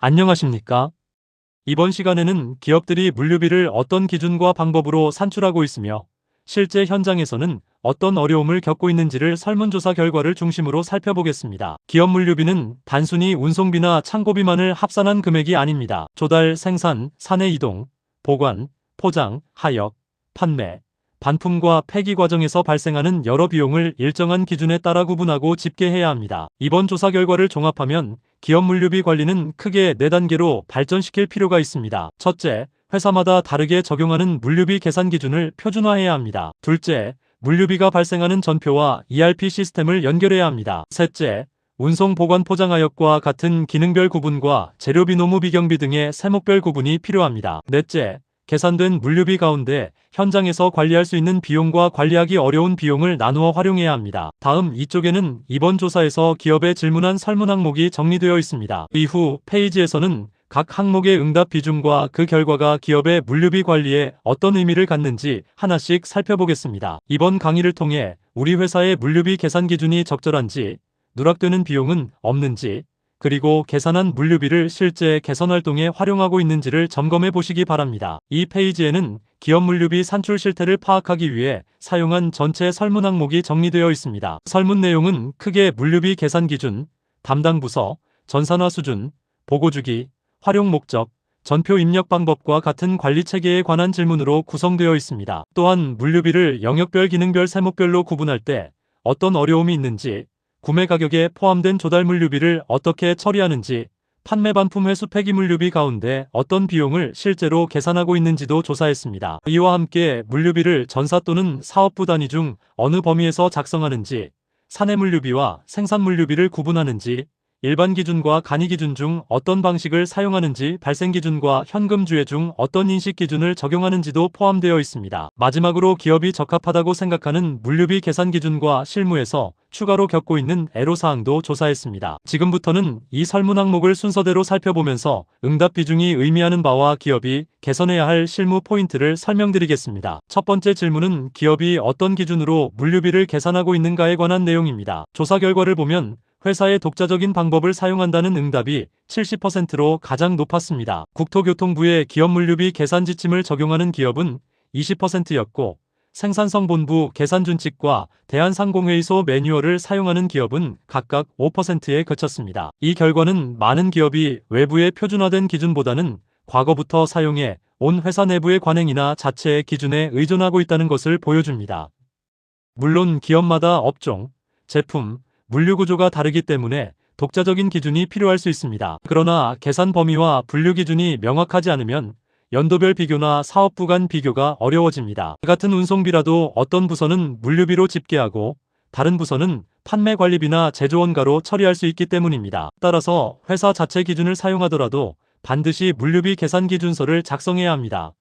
안녕하십니까? 이번 시간에는 기업들이 물류비를 어떤 기준과 방법으로 산출하고 있으며 실제 현장에서는 어떤 어려움을 겪고 있는지를 설문조사 결과를 중심으로 살펴보겠습니다. 기업 물류비는 단순히 운송비나 창고비만을 합산한 금액이 아닙니다. 조달, 생산, 사내 이동, 보관, 포장, 하역, 판매, 반품과 폐기 과정에서 발생하는 여러 비용을 일정한 기준에 따라 구분하고 집계해야 합니다. 이번 조사 결과를 종합하면 기업 물류비 관리는 크게 4단계로 발전시킬 필요가 있습니다. 첫째, 회사마다 다르게 적용하는 물류비 계산 기준을 표준화해야 합니다. 둘째, 물류비가 발생하는 전표와 ERP 시스템을 연결해야 합니다. 셋째, 운송 보관 포장하역과 같은 기능별 구분과 재료비 노무비 경비 등의 세목별 구분이 필요합니다. 넷째, 계산된 물류비 가운데 현장에서 관리할 수 있는 비용과 관리하기 어려운 비용을 나누어 활용해야 합니다. 다음 이쪽에는 이번 조사에서 기업에 질문한 설문 항목이 정리되어 있습니다. 이후 페이지에서는 각 항목의 응답 비중과 그 결과가 기업의 물류비 관리에 어떤 의미를 갖는지 하나씩 살펴보겠습니다. 이번 강의를 통해 우리 회사의 물류비 계산 기준이 적절한지, 누락되는 비용은 없는지, 그리고 계산한 물류비를 실제 개선 활동에 활용하고 있는지를 점검해 보시기 바랍니다. 이 페이지에는 기업 물류비 산출 실태를 파악하기 위해 사용한 전체 설문 항목이 정리되어 있습니다. 설문 내용은 크게 물류비 계산 기준, 담당 부서, 전산화 수준, 보고 주기, 활용 목적, 전표 입력 방법과 같은 관리 체계에 관한 질문으로 구성되어 있습니다. 또한 물류비를 영역별 기능별 세목별로 구분할 때 어떤 어려움이 있는지, 구매 가격에 포함된 조달 물류비를 어떻게 처리하는지, 판매 반품 회수 폐기 물류비 가운데 어떤 비용을 실제로 계산하고 있는지도 조사했습니다. 이와 함께 물류비를 전사 또는 사업부 단위 중 어느 범위에서 작성하는지, 사내 물류비와 생산 물류비를 구분하는지, 일반 기준과 간이 기준 중 어떤 방식을 사용하는지, 발생 기준과 현금 주의 중 어떤 인식 기준을 적용하는지도 포함되어 있습니다. 마지막으로 기업이 적합하다고 생각하는 물류비 계산 기준과 실무에서 추가로 겪고 있는 애로사항도 조사했습니다. 지금부터는 이 설문 항목을 순서대로 살펴보면서 응답 비중이 의미하는 바와 기업이 개선해야 할 실무 포인트를 설명드리겠습니다. 첫 번째 질문은 기업이 어떤 기준으로 물류비를 계산하고 있는가에 관한 내용입니다. 조사 결과를 보면 회사의 독자적인 방법을 사용한다는 응답이 70%로 가장 높았습니다. 국토교통부의 기업 물류비 계산 지침을 적용하는 기업은 20%였고 생산성본부 계산준칙과 대한상공회의소 매뉴얼을 사용하는 기업은 각각 5%에 그쳤습니다. 이 결과는 많은 기업이 외부의 표준화된 기준보다는 과거부터 사용해 온 회사 내부의 관행이나 자체의 기준에 의존하고 있다는 것을 보여줍니다. 물론 기업마다 업종, 제품, 물류 구조가 다르기 때문에 독자적인 기준이 필요할 수 있습니다. 그러나 계산 범위와 분류 기준이 명확하지 않으면 연도별 비교나 사업부 간 비교가 어려워집니다. 같은 운송비라도 어떤 부서는 물류비로 집계하고 다른 부서는 판매 관리비나 제조원가로 처리할 수 있기 때문입니다. 따라서 회사 자체 기준을 사용하더라도 반드시 물류비 계산 기준서를 작성해야 합니다.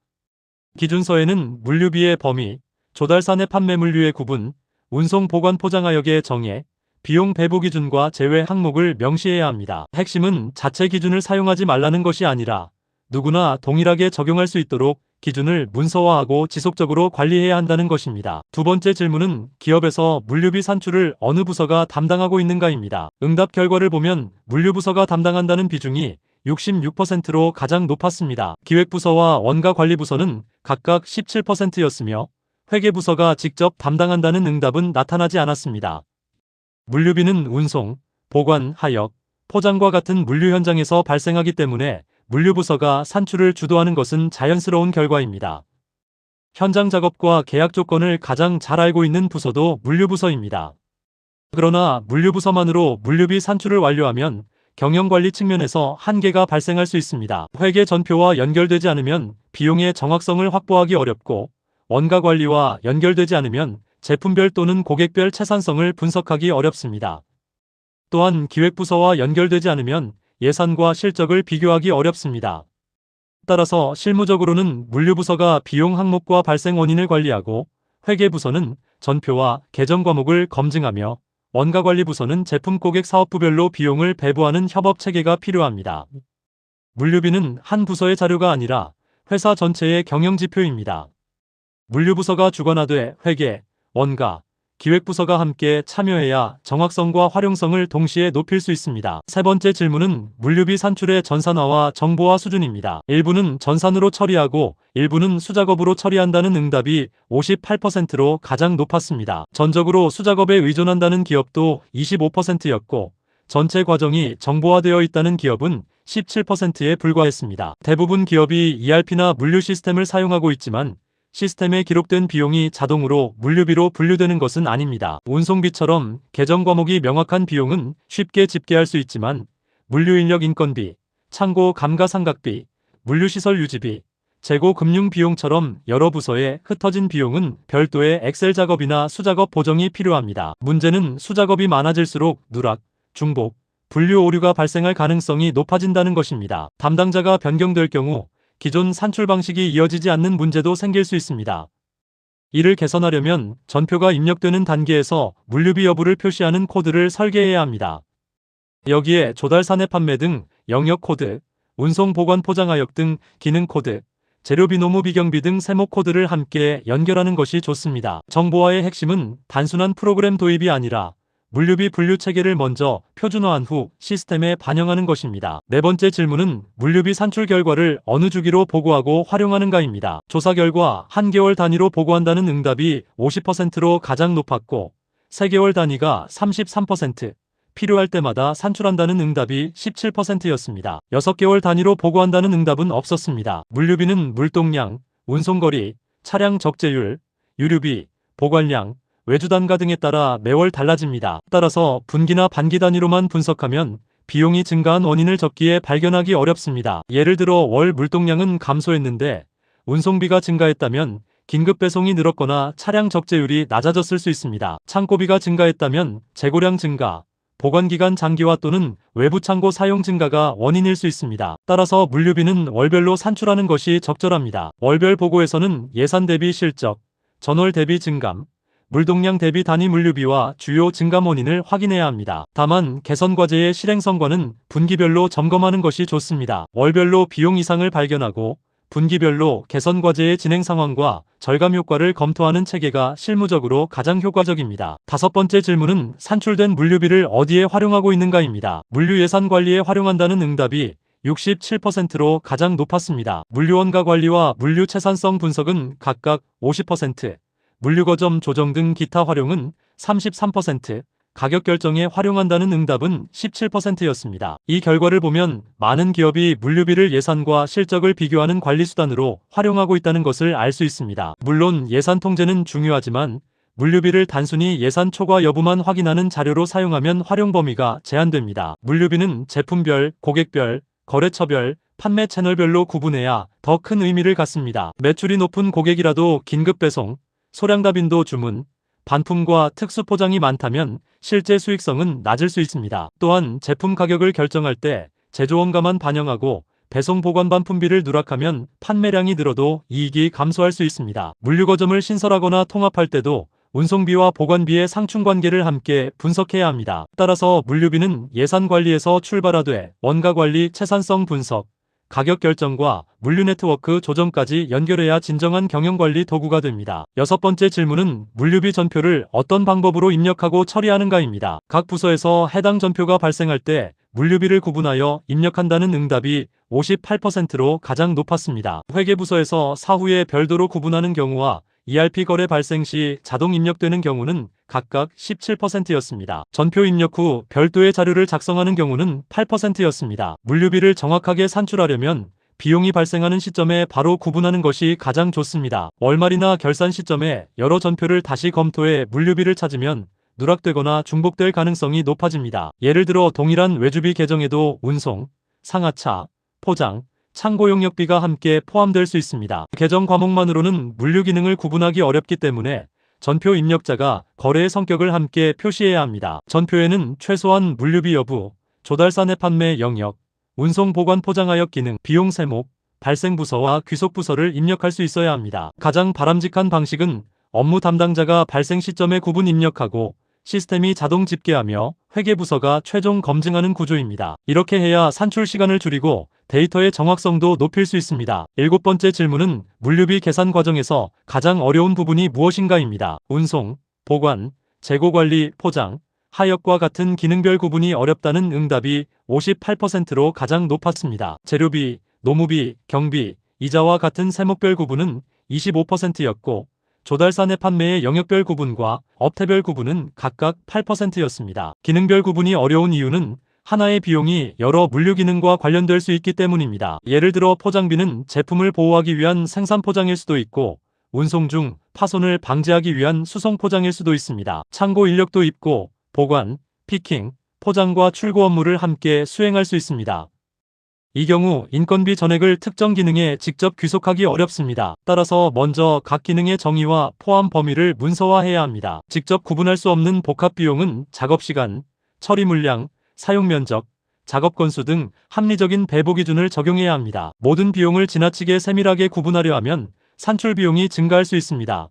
기준서에는 물류비의 범위, 조달 사내 판매 물류의 구분, 운송 보관 포장하역의 정의, 비용 배부 기준과 제외 항목을 명시해야 합니다. 핵심은 자체 기준을 사용하지 말라는 것이 아니라 누구나 동일하게 적용할 수 있도록 기준을 문서화하고 지속적으로 관리해야 한다는 것입니다. 두 번째 질문은 기업에서 물류비 산출을 어느 부서가 담당하고 있는가입니다. 응답 결과를 보면 물류부서가 담당한다는 비중이 66%로 가장 높았습니다. 기획부서와 원가관리부서는 각각 17%였으며 회계부서가 직접 담당한다는 응답은 나타나지 않았습니다. 물류비는 운송, 보관, 하역, 포장과 같은 물류 현장에서 발생하기 때문에 물류부서가 산출을 주도하는 것은 자연스러운 결과입니다. 현장 작업과 계약 조건을 가장 잘 알고 있는 부서도 물류부서입니다. 그러나 물류부서만으로 물류비 산출을 완료하면 경영관리 측면에서 한계가 발생할 수 있습니다. 회계 전표와 연결되지 않으면 비용의 정확성을 확보하기 어렵고 원가관리와 연결되지 않으면 제품별 또는 고객별 채산성을 분석하기 어렵습니다. 또한 기획부서와 연결되지 않으면 예산과 실적을 비교하기 어렵습니다. 따라서 실무적으로는 물류부서가 비용 항목과 발생 원인을 관리하고 회계부서는 전표와 계정 과목을 검증하며 원가관리부서는 제품 고객 사업부별로 비용을 배부하는 협업 체계가 필요합니다. 물류비는 한 부서의 자료가 아니라 회사 전체의 경영지표입니다. 물류부서가 주관하되 회계, 원가, 기획부서가 함께 참여해야 정확성과 활용성을 동시에 높일 수 있습니다. 세 번째 질문은 물류비 산출의 전산화와 정보화 수준입니다. 일부는 전산으로 처리하고 일부는 수작업으로 처리한다는 응답이 58%로 가장 높았습니다. 전적으로 수작업에 의존한다는 기업도 25%였고 전체 과정이 정보화되어 있다는 기업은 17%에 불과했습니다. 대부분 기업이 ERP나 물류 시스템을 사용하고 있지만 시스템에 기록된 비용이 자동으로 물류비로 분류되는 것은 아닙니다. 운송비처럼 계정 과목이 명확한 비용은 쉽게 집계할 수 있지만 물류인력 인건비, 창고 감가상각비, 물류시설 유지비, 재고 금융 비용처럼 여러 부서에 흩어진 비용은 별도의 엑셀 작업이나 수작업 보정이 필요합니다. 문제는 수작업이 많아질수록 누락, 중복, 분류 오류가 발생할 가능성이 높아진다는 것입니다. 담당자가 변경될 경우 기존 산출 방식이 이어지지 않는 문제도 생길 수 있습니다. 이를 개선하려면 전표가 입력되는 단계에서 물류비 여부를 표시하는 코드를 설계해야 합니다. 여기에 조달 사내 판매 등 영역 코드, 운송 보관 포장하역 등 기능 코드, 재료비 노무 비경비 등 세모 코드를 함께 연결하는 것이 좋습니다. 정보화의 핵심은 단순한 프로그램 도입이 아니라 물류비 분류 체계를 먼저 표준화한 후 시스템에 반영하는 것입니다. 네 번째 질문은 물류비 산출 결과를 어느 주기로 보고하고 활용하는가입니다. 조사 결과 한 개월 단위로 보고한다는 응답이 50%로 가장 높았고 3개월 단위가 33%, 필요할 때마다 산출한다는 응답이 17%였습니다. 6개월 단위로 보고한다는 응답은 없었습니다. 물류비는 물동량, 운송거리, 차량 적재율, 유류비, 보관량, 외주단가 등에 따라 매월 달라집니다. 따라서 분기나 반기 단위로만 분석하면 비용이 증가한 원인을 적기에 발견하기 어렵습니다. 예를 들어 월 물동량은 감소했는데 운송비가 증가했다면 긴급 배송이 늘었거나 차량 적재율이 낮아졌을 수 있습니다. 창고비가 증가했다면 재고량 증가, 보관기간 장기화 또는 외부 창고 사용 증가가 원인일 수 있습니다. 따라서 물류비는 월별로 산출하는 것이 적절합니다. 월별 보고에서는 예산 대비 실적, 전월 대비 증감, 물동량 대비 단위 물류비와 주요 증감 원인을 확인해야 합니다. 다만 개선 과제의 실행성과는 분기별로 점검하는 것이 좋습니다. 월별로 비용 이상을 발견하고 분기별로 개선 과제의 진행 상황과 절감 효과를 검토하는 체계가 실무적으로 가장 효과적입니다. 다섯 번째 질문은 산출된 물류비를 어디에 활용하고 있는가입니다. 물류 예산 관리에 활용한다는 응답이 67%로 가장 높았습니다. 물류원가 관리와 물류 채산성 분석은 각각 50%, 물류거점 조정 등 기타 활용은 33%, 가격 결정에 활용한다는 응답은 17%였습니다. 이 결과를 보면 많은 기업이 물류비를 예산과 실적을 비교하는 관리수단으로 활용하고 있다는 것을 알 수 있습니다. 물론 예산 통제는 중요하지만 물류비를 단순히 예산 초과 여부만 확인하는 자료로 사용하면 활용 범위가 제한됩니다. 물류비는 제품별, 고객별, 거래처별, 판매 채널별로 구분해야 더 큰 의미를 갖습니다. 매출이 높은 고객이라도 긴급 배송, 소량다 빈도 주문, 반품과 특수 포장이 많다면 실제 수익성은 낮을 수 있습니다. 또한 제품 가격을 결정할 때 제조원가만 반영하고 배송 보관 반품비를 누락하면 판매량이 늘어도 이익이 감소할 수 있습니다. 물류거점을 신설하거나 통합할 때도 운송비와 보관비의 상충관계를 함께 분석해야 합니다. 따라서 물류비는 예산 관리에서 출발하되 원가 관리, 채산성 분석, 가격 결정과 물류 네트워크 조정까지 연결해야 진정한 경영관리 도구가 됩니다. 여섯 번째 질문은 물류비 전표를 어떤 방법으로 입력하고 처리하는가입니다. 각 부서에서 해당 전표가 발생할 때 물류비를 구분하여 입력한다는 응답이 58%로 가장 높았습니다. 회계부서에서 사후에 별도로 구분하는 경우와 ERP 거래 발생 시 자동 입력되는 경우는 각각 17%였습니다. 전표 입력 후 별도의 자료를 작성하는 경우는 8%였습니다. 물류비를 정확하게 산출하려면 비용이 발생하는 시점에 바로 구분하는 것이 가장 좋습니다. 월말이나 결산 시점에 여러 전표를 다시 검토해 물류비를 찾으면 누락되거나 중복될 가능성이 높아집니다. 예를 들어 동일한 외주비 계정에도 운송, 상하차, 포장, 창고 용역비가 함께 포함될 수 있습니다. 계정 과목만으로는 물류 기능을 구분하기 어렵기 때문에 전표 입력자가 거래의 성격을 함께 표시해야 합니다. 전표에는 최소한 물류비 여부, 조달 사내 판매 영역, 운송 보관 포장하역 기능, 비용 세목, 발생 부서와 귀속 부서를 입력할 수 있어야 합니다. 가장 바람직한 방식은 업무 담당자가 발생 시점에 구분 입력하고 시스템이 자동 집계하며 회계부서가 최종 검증하는 구조입니다. 이렇게 해야 산출 시간을 줄이고 데이터의 정확성도 높일 수 있습니다. 일곱 번째 질문은 물류비 계산 과정에서 가장 어려운 부분이 무엇인가입니다. 운송, 보관, 재고관리, 포장, 하역과 같은 기능별 구분이 어렵다는 응답이 58%로 가장 높았습니다. 재료비, 노무비, 경비, 이자와 같은 세목별 구분은 25%였고 조달사 내 판매의 영역별 구분과 업태별 구분은 각각 8%였습니다. 기능별 구분이 어려운 이유는 하나의 비용이 여러 물류 기능과 관련될 수 있기 때문입니다. 예를 들어 포장비는 제품을 보호하기 위한 생산 포장일 수도 있고 운송 중 파손을 방지하기 위한 수송 포장일 수도 있습니다. 창고 인력도 있고 보관, 피킹, 포장과 출고 업무를 함께 수행할 수 있습니다. 이 경우 인건비 전액을 특정 기능에 직접 귀속하기 어렵습니다. 따라서 먼저 각 기능의 정의와 포함 범위를 문서화해야 합니다. 직접 구분할 수 없는 복합 비용은 작업시간, 처리 물량, 사용 면적, 작업 건수 등 합리적인 배부 기준을 적용해야 합니다. 모든 비용을 지나치게 세밀하게 구분하려 하면 산출 비용이 증가할 수 있습니다.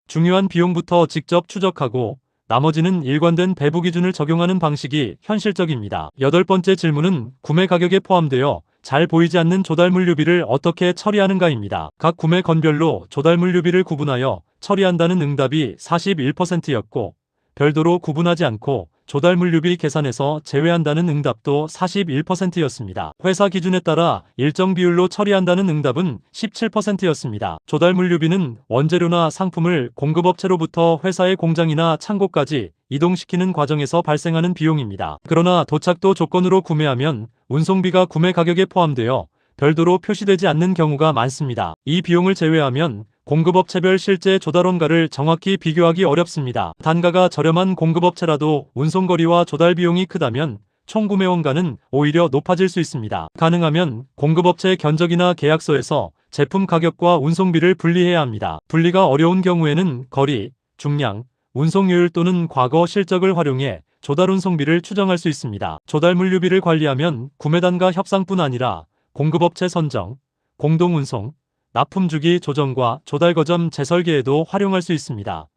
중요한 비용부터 직접 추적하고 나머지는 일관된 배부 기준을 적용하는 방식이 현실적입니다. 8번째 질문은 구매 가격에 포함되어 잘 보이지 않는 조달 물류비를 어떻게 처리하는가입니다. 각 구매 건별로 조달 물류비를 구분하여 처리한다는 응답이 41%였고 별도로 구분하지 않고 조달 물류비 계산에서 제외한다는 응답도 41%였습니다. 회사 기준에 따라 일정 비율로 처리한다는 응답은 17%였습니다. 조달 물류비는 원재료나 상품을 공급업체로부터 회사의 공장이나 창고까지 이동시키는 과정에서 발생하는 비용입니다. 그러나 도착도 조건으로 구매하면 운송비가 구매 가격에 포함되어 별도로 표시되지 않는 경우가 많습니다. 이 비용을 제외하면 공급업체별 실제 조달원가를 정확히 비교하기 어렵습니다. 단가가 저렴한 공급업체라도 운송거리와 조달 비용이 크다면 총구매 원가는 오히려 높아질 수 있습니다. 가능하면 공급업체 견적이나 계약서에서 제품 가격과 운송비를 분리해야 합니다. 분리가 어려운 경우에는 거리, 중량, 운송효율 또는 과거 실적을 활용해 조달 운송비를 추정할 수 있습니다. 조달 물류비를 관리하면 구매단가 협상뿐 아니라 공급업체 선정, 공동운송, 납품 주기 조정과 조달 거점 재설계에도 활용할 수 있습니다.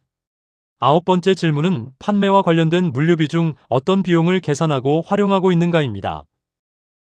9번째 질문은 판매와 관련된 물류비 중 어떤 비용을 계산하고 활용하고 있는가입니다.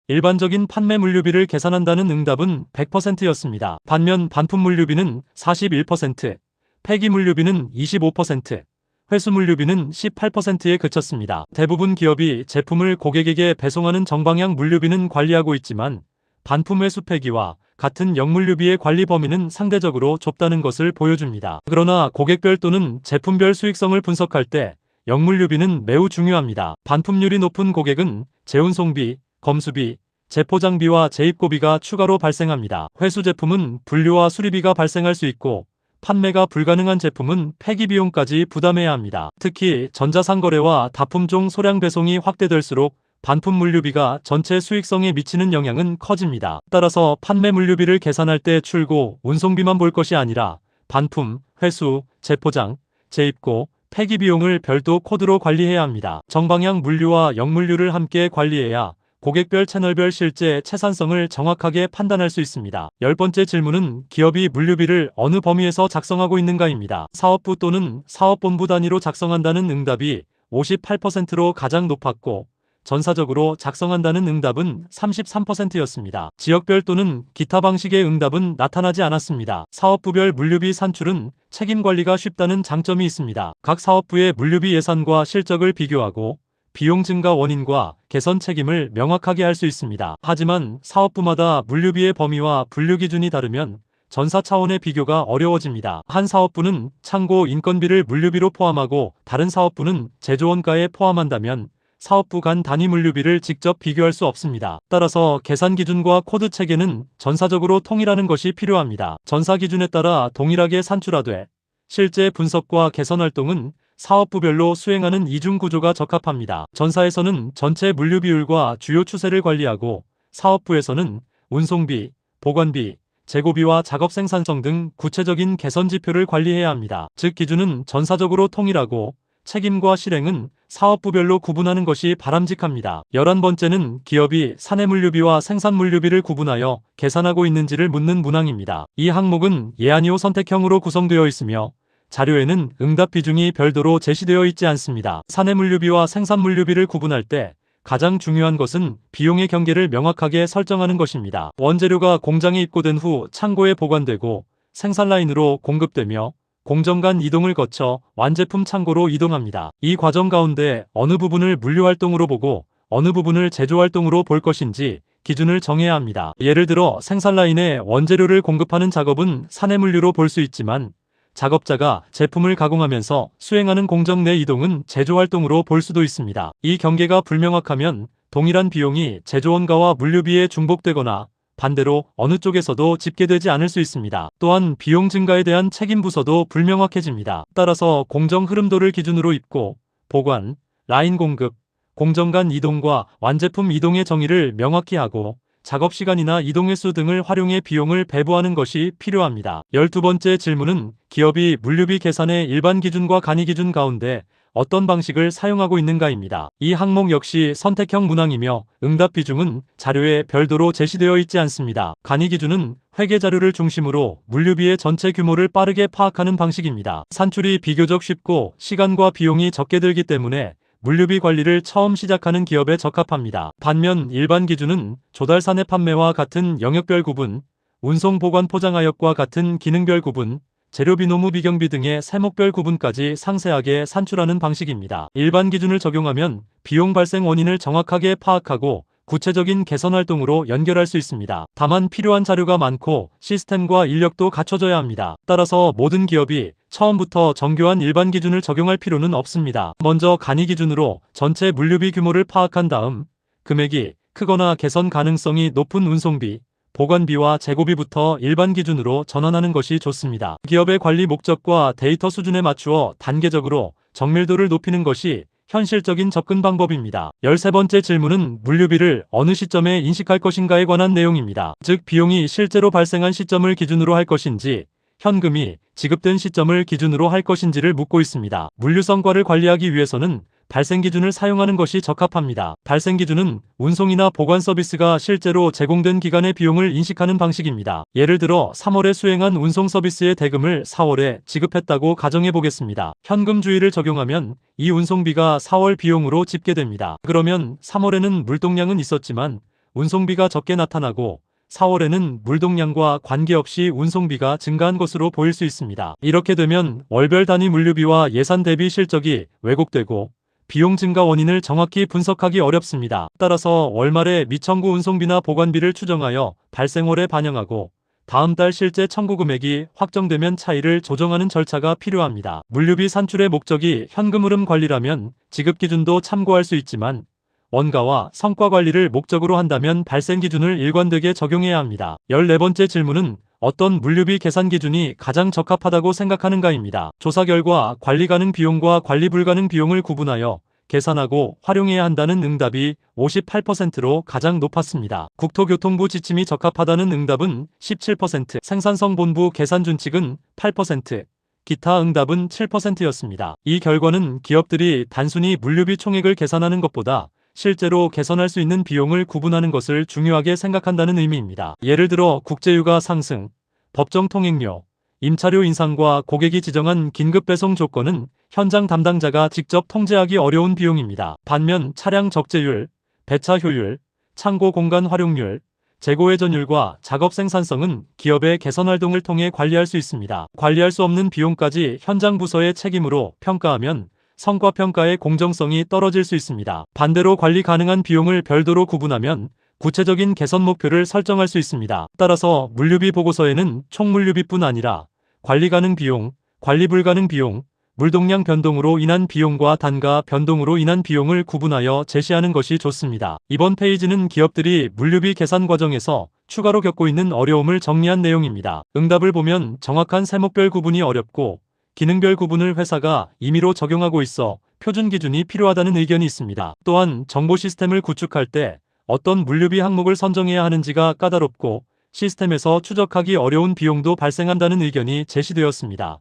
일반적인 판매 물류비를 계산한다는 응답은 100%였습니다. 반면 반품 물류비는 41%, 폐기 물류비는 25%, 회수 물류비는 18%에 그쳤습니다. 대부분 기업이 제품을 고객에게 배송하는 정방향 물류비는 관리하고 있지만 반품 회수 폐기와 같은 역물류비의 관리 범위는 상대적으로 좁다는 것을 보여줍니다. 그러나 고객별 또는 제품별 수익성을 분석할 때 역물류비는 매우 중요합니다. 반품률이 높은 고객은 재운송비, 검수비, 재포장비와 재입고비가 추가로 발생합니다. 회수 제품은 분류와 수리비가 발생할 수 있고 판매가 불가능한 제품은 폐기비용까지 부담해야 합니다. 특히 전자상거래와 다품종 소량 배송이 확대될수록 반품 물류비가 전체 수익성에 미치는 영향은 커집니다. 따라서 판매 물류비를 계산할 때 출고, 운송비만 볼 것이 아니라 반품, 회수, 재포장, 재입고, 폐기 비용을 별도 코드로 관리해야 합니다. 정방향 물류와 역물류를 함께 관리해야 고객별 채널별 실제 채산성을 정확하게 판단할 수 있습니다. 10번째 질문은 기업이 물류비를 어느 범위에서 작성하고 있는가입니다. 사업부 또는 사업본부 단위로 작성한다는 응답이 58%로 가장 높았고 전사적으로 작성한다는 응답은 33%였습니다. 지역별 또는 기타 방식의 응답은 나타나지 않았습니다. 사업부별 물류비 산출은 책임 관리가 쉽다는 장점이 있습니다. 각 사업부의 물류비 예산과 실적을 비교하고 비용 증가 원인과 개선 책임을 명확하게 할 수 있습니다. 하지만 사업부마다 물류비의 범위와 분류 기준이 다르면 전사 차원의 비교가 어려워집니다. 한 사업부는 창고 인건비를 물류비로 포함하고 다른 사업부는 제조원가에 포함한다면 사업부 간 단위 물류비를 직접 비교할 수 없습니다. 따라서 계산 기준과 코드 체계는 전사적으로 통일하는 것이 필요합니다. 전사 기준에 따라 동일하게 산출하되 실제 분석과 개선 활동은 사업부별로 수행하는 이중 구조가 적합합니다. 전사에서는 전체 물류 비율과 주요 추세를 관리하고 사업부에서는 운송비, 보관비, 재고비와 작업 생산성 등 구체적인 개선 지표를 관리해야 합니다. 즉 기준은 전사적으로 통일하고 책임과 실행은 사업부별로 구분하는 것이 바람직합니다. 11번째는 기업이 사내 물류비와 생산 물류비를 구분하여 계산하고 있는지를 묻는 문항입니다. 이 항목은 예아니오 선택형으로 구성되어 있으며 자료에는 응답 비중이 별도로 제시되어 있지 않습니다. 사내 물류비와 생산 물류비를 구분할 때 가장 중요한 것은 비용의 경계를 명확하게 설정하는 것입니다. 원재료가 공장에 입고된 후 창고에 보관되고 생산 라인으로 공급되며 공정 간 이동을 거쳐 완제품 창고로 이동합니다. 이 과정 가운데 어느 부분을 물류활동으로 보고 어느 부분을 제조활동으로 볼 것인지 기준을 정해야 합니다. 예를 들어 생산라인에 원재료를 공급하는 작업은 사내물류로 볼 수 있지만 작업자가 제품을 가공하면서 수행하는 공정 내 이동은 제조활동으로 볼 수도 있습니다. 이 경계가 불명확하면 동일한 비용이 제조원가와 물류비에 중복되거나 반대로 어느 쪽에서도 집계되지 않을 수 있습니다. 또한 비용 증가에 대한 책임 부서도 불명확해집니다. 따라서 공정 흐름도를 기준으로 입고 보관, 라인 공급, 공정 간 이동과 완제품 이동의 정의를 명확히 하고 작업시간이나 이동 횟수 등을 활용해 비용을 배분하는 것이 필요합니다. 12번째 질문은 기업이 물류비 계산의 일반 기준과 간이 기준 가운데 어떤 방식을 사용하고 있는가입니다. 이 항목 역시 선택형 문항이며 응답 비중은 자료에 별도로 제시되어 있지 않습니다. 간이 기준은 회계 자료를 중심으로 물류비의 전체 규모를 빠르게 파악하는 방식입니다. 산출이 비교적 쉽고 시간과 비용이 적게 들기 때문에 물류비 관리를 처음 시작하는 기업에 적합합니다. 반면 일반 기준은 조달 사내 판매와 같은 영역별 구분, 운송 보관 포장하역과 같은 기능별 구분, 재료비 노무 비경비 등의 세목별 구분까지 상세하게 산출하는 방식입니다. 일반 기준을 적용하면 비용 발생 원인을 정확하게 파악하고 구체적인 개선 활동으로 연결할 수 있습니다. 다만 필요한 자료가 많고 시스템과 인력도 갖춰져야 합니다. 따라서 모든 기업이 처음부터 정교한 일반 기준을 적용할 필요는 없습니다. 먼저 간이 기준으로 전체 물류비 규모를 파악한 다음 금액이 크거나 개선 가능성이 높은 운송비, 보관비와 재고비부터 일반 기준으로 전환하는 것이 좋습니다. 기업의 관리 목적과 데이터 수준에 맞추어 단계적으로 정밀도를 높이는 것이 현실적인 접근 방법입니다. 13번째 질문은 물류비를 어느 시점에 인식할 것인가에 관한 내용입니다. 즉 비용이 실제로 발생한 시점을 기준으로 할 것인지 현금이 지급된 시점을 기준으로 할 것인지를 묻고 있습니다. 물류 성과를 관리하기 위해서는 발생 기준을 사용하는 것이 적합합니다. 발생 기준은 운송이나 보관 서비스가 실제로 제공된 기간의 비용을 인식하는 방식입니다. 예를 들어 3월에 수행한 운송 서비스의 대금을 4월에 지급했다고 가정해 보겠습니다. 현금주의를 적용하면 이 운송비가 4월 비용으로 집계됩니다. 그러면 3월에는 물동량은 있었지만 운송비가 적게 나타나고 4월에는 물동량과 관계없이 운송비가 증가한 것으로 보일 수 있습니다. 이렇게 되면 월별 단위 물류비와 예산 대비 실적이 왜곡되고 비용 증가 원인을 정확히 분석하기 어렵습니다. 따라서 월말에 미청구 운송비나 보관비를 추정하여 발생월에 반영하고 다음 달 실제 청구 금액이 확정되면 차이를 조정하는 절차가 필요합니다. 물류비 산출의 목적이 현금 흐름 관리라면 지급 기준도 참고할 수 있지만 원가와 성과 관리를 목적으로 한다면 발생 기준을 일관되게 적용해야 합니다. 14번째 질문은 어떤 물류비 계산 기준이 가장 적합하다고 생각하는가입니다. 조사 결과 관리 가능 비용과 관리 불가능 비용을 구분하여 계산하고 활용해야 한다는 응답이 58%로 가장 높았습니다. 국토교통부 지침이 적합하다는 응답은 17%, 생산성본부 계산 준칙은 8%, 기타 응답은 7%였습니다. 이 결과는 기업들이 단순히 물류비 총액을 계산하는 것보다 실제로 개선할 수 있는 비용을 구분하는 것을 중요하게 생각한다는 의미입니다. 예를 들어 국제유가 상승, 법정 통행료, 임차료 인상과 고객이 지정한 긴급 배송 조건은 현장 담당자가 직접 통제하기 어려운 비용입니다. 반면 차량 적재율, 배차 효율, 창고 공간 활용률, 재고 회전율과 작업 생산성은 기업의 개선 활동을 통해 관리할 수 있습니다. 관리할 수 없는 비용까지 현장 부서의 책임으로 평가하면 성과 평가의 공정성이 떨어질 수 있습니다. 반대로 관리 가능한 비용을 별도로 구분하면 구체적인 개선 목표를 설정할 수 있습니다. 따라서 물류비 보고서에는 총 물류비뿐 아니라 관리 가능 비용, 관리 불가능 비용, 물동량 변동으로 인한 비용과 단가 변동으로 인한 비용을 구분하여 제시하는 것이 좋습니다. 이번 페이지는 기업들이 물류비 계산 과정에서 추가로 겪고 있는 어려움을 정리한 내용입니다. 응답을 보면 정확한 세목별 구분이 어렵고 기능별 구분을 회사가 임의로 적용하고 있어 표준 기준이 필요하다는 의견이 있습니다. 또한 정보 시스템을 구축할 때 어떤 물류비 항목을 선정해야 하는지가 까다롭고 시스템에서 추적하기 어려운 비용도 발생한다는 의견이 제시되었습니다.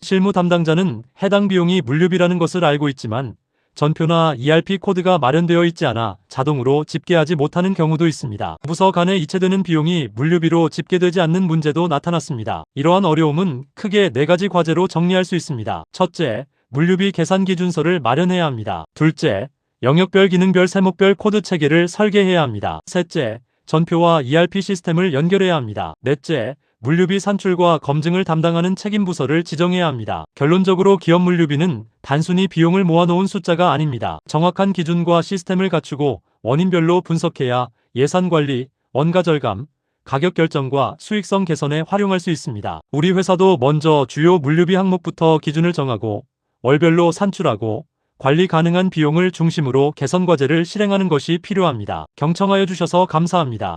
실무 담당자는 해당 비용이 물류비라는 것을 알고 있지만 전표나 ERP 코드가 마련되어 있지 않아 자동으로 집계하지 못하는 경우도 있습니다. 부서 간에 이체되는 비용이 물류비로 집계되지 않는 문제도 나타났습니다. 이러한 어려움은 크게 4가지 과제로 정리할 수 있습니다. 첫째, 물류비 계산 기준서를 마련해야 합니다. 둘째, 영역별 기능별 세목별 코드 체계를 설계해야 합니다. 셋째, 전표와 ERP 시스템을 연결해야 합니다. 넷째, 물류비 산출과 검증을 담당하는 책임 부서를 지정해야 합니다. 결론적으로 기업 물류비는 단순히 비용을 모아놓은 숫자가 아닙니다. 정확한 기준과 시스템을 갖추고 원인별로 분석해야 예산 관리, 원가 절감, 가격 결정과 수익성 개선에 활용할 수 있습니다. 우리 회사도 먼저 주요 물류비 항목부터 기준을 정하고 월별로 산출하고 관리 가능한 비용을 중심으로 개선 과제를 실행하는 것이 필요합니다. 경청하여 주셔서 감사합니다.